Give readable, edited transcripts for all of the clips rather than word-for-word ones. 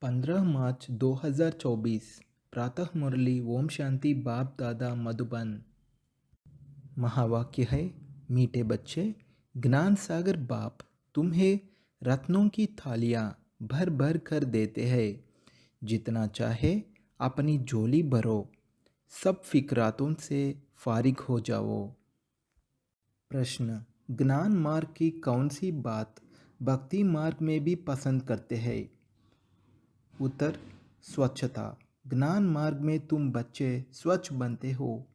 15 मार्च 2024 प्रातः मुरली ओम शांति बाप दादा मधुबन। महावाक्य है, मीठे बच्चे, ज्ञान सागर बाप तुम्हें रत्नों की थालियाँ भर भर कर देते हैं। जितना चाहे अपनी झोली भरो, सब फिक्रातों से फारिग हो जाओ। प्रश्न, ज्ञान मार्ग की कौन सी बात भक्ति मार्ग में भी पसंद करते हैं? उत्तर, स्वच्छता। ज्ञान मार्ग में तुम बच्चे स्वच्छ बनते हो।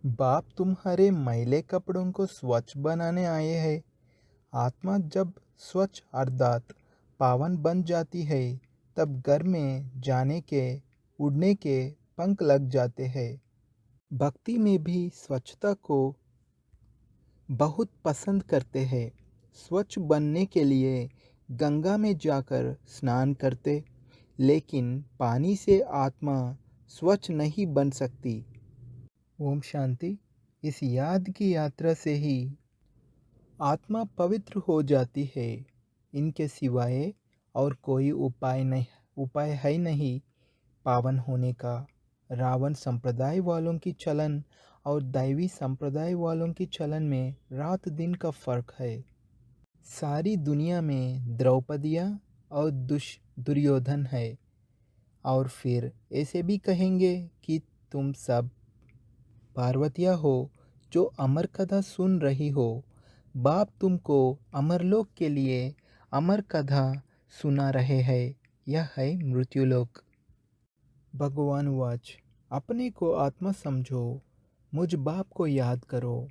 बाप तुम्हारे मैले कपड़ों को स्वच्छ बनाने आए हैं। आत्मा जब स्वच्छ अर्थात पावन बन जाती है, तब घर में जाने के, उड़ने के पंख लग जाते हैं। भक्ति में भी स्वच्छता को बहुत पसंद करते हैं। स्वच्छ बनने के लिए गंगा में जाकर स्नान करते, लेकिन पानी से आत्मा स्वच्छ नहीं बन सकती। ओम शांति। इस याद की यात्रा से ही आत्मा पवित्र हो जाती है। इनके सिवाय और कोई उपाय है नहीं पावन होने का। रावण संप्रदाय वालों की चलन और दैवी संप्रदाय वालों की चलन में रात दिन का फर्क है। सारी दुनिया में द्रौपदियाँ और दुर्योधन है, और फिर ऐसे भी कहेंगे कि तुम सब पार्वतिया हो जो अमर कथा सुन रही हो। बाप तुमको अमरलोक के लिए अमर कथा सुना रहे हैं। यह है मृत्युलोक। भगवान वाच, अपने को आत्मा समझो, मुझ बाप को याद करो,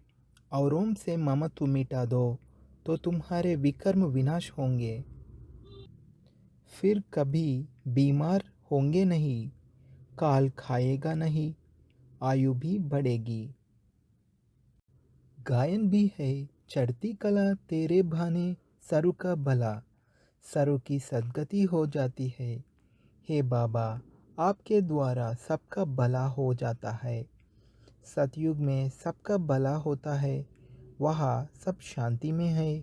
और ओम से ममत्व मिटा दो, तो तुम्हारे विकर्म विनाश होंगे। फिर कभी बीमार होंगे नहीं, काल खाएगा नहीं, आयु भी बढ़ेगी। गायन भी है, चढ़ती कला तेरे भाने सरु का भला, सरु की सद्गति हो जाती है। हे बाबा, आपके द्वारा सबका भला हो जाता है। सतयुग में सबका भला होता है, वहाँ सब शांति में है,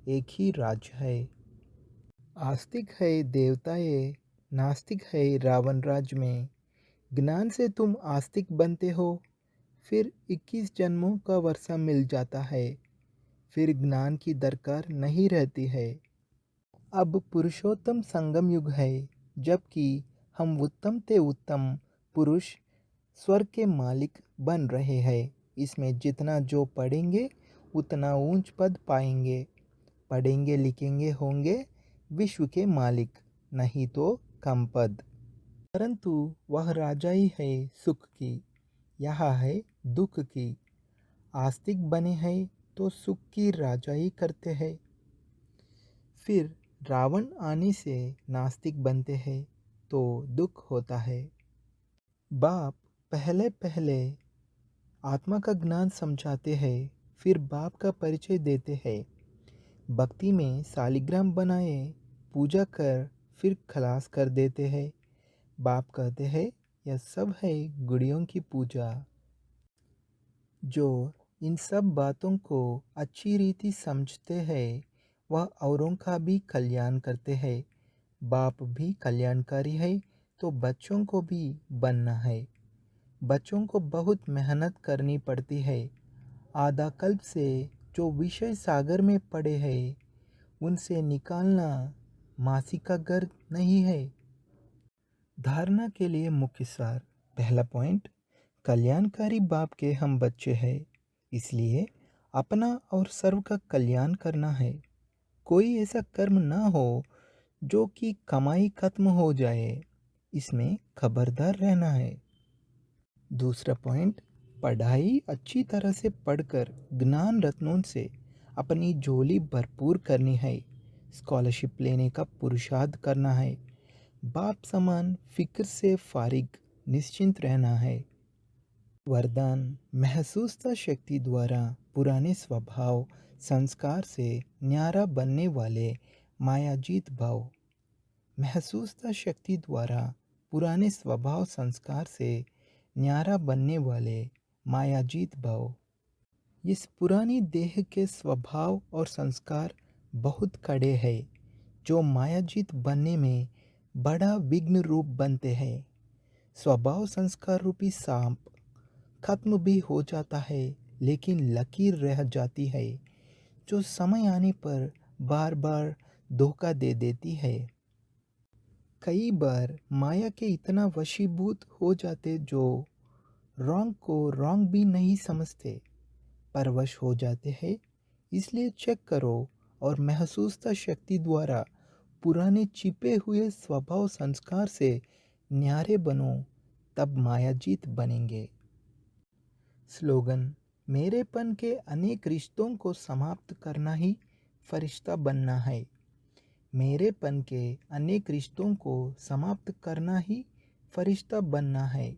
एक ही राज्य है। आस्तिक है देवताएं, नास्तिक है रावण राज में। ज्ञान से तुम आस्तिक बनते हो, फिर 21 जन्मों का वर्षा मिल जाता है, फिर ज्ञान की दरकार नहीं रहती है। अब पुरुषोत्तम संगम युग है, जबकि हम उत्तम ते उत्तम पुरुष स्वर्ग के मालिक बन रहे हैं। इसमें जितना जो पढ़ेंगे उतना ऊंच पद पाएंगे। पढ़ेंगे लिखेंगे होंगे विश्व के मालिक, नहीं तो कम पद। परंतु वह राजाई है सुख की, यहाँ है दुख की। आस्तिक बने हैं तो सुख की राजाई करते हैं, फिर रावण आने से नास्तिक बनते हैं तो दुख होता है। बाप पहले पहले आत्मा का ज्ञान समझाते हैं, फिर बाप का परिचय देते हैं। भक्ति में सालिग्राम बनाए पूजा कर फिर खलास कर देते हैं। बाप कहते हैं, यह सब है गुड़ियों की पूजा। जो इन सब बातों को अच्छी रीति समझते हैं, वह औरों का भी कल्याण करते हैं। बाप भी कल्याणकारी है, तो बच्चों को भी बनना है। बच्चों को बहुत मेहनत करनी पड़ती है। आधा कल्प से जो विषय सागर में पड़े हैं, उनसे निकालना मासी का गर्द नहीं है। धारणा के लिए मुख्य सार। पहला पॉइंट, कल्याणकारी बाप के हम बच्चे हैं, इसलिए अपना और सर्व का कल्याण करना है। कोई ऐसा कर्म ना हो जो कि कमाई खत्म हो जाए, इसमें खबरदार रहना है। दूसरा पॉइंट, पढ़ाई अच्छी तरह से पढ़कर ज्ञान रत्नों से अपनी झोली भरपूर करनी है। स्कॉलरशिप लेने का पुरुषार्थ करना है। बाप समान फिक्र से फारिग निश्चिंत रहना है। वरदान, महसूसता शक्ति द्वारा पुराने स्वभाव संस्कार से न्यारा बनने वाले मायाजीत भाव। महसूसता शक्ति द्वारा पुराने स्वभाव संस्कार से न्यारा बनने वाले मायाजीत भाव। इस पुरानी देह के स्वभाव और संस्कार बहुत कड़े हैं, जो मायाजीत बनने में बड़ा विघ्न रूप बनते हैं। स्वभाव संस्कार रूपी सांप खत्म भी हो जाता है, लेकिन लकीर रह जाती है जो समय आने पर बार बार धोखा दे देती है। कई बार माया के इतना वशीभूत हो जाते जो रॉन्ग को रॉन्ग भी नहीं समझते, परवश हो जाते हैं। इसलिए चेक करो और महसूसता शक्ति द्वारा पुराने छिपे हुए स्वभाव संस्कार से न्यारे बनो, तब मायाजीत बनेंगे। स्लोगन: मेरेपन के अनेक रिश्तों को समाप्त करना ही फरिश्ता बनना है। मेरेपन के अनेक रिश्तों को समाप्त करना ही फरिश्ता बनना है।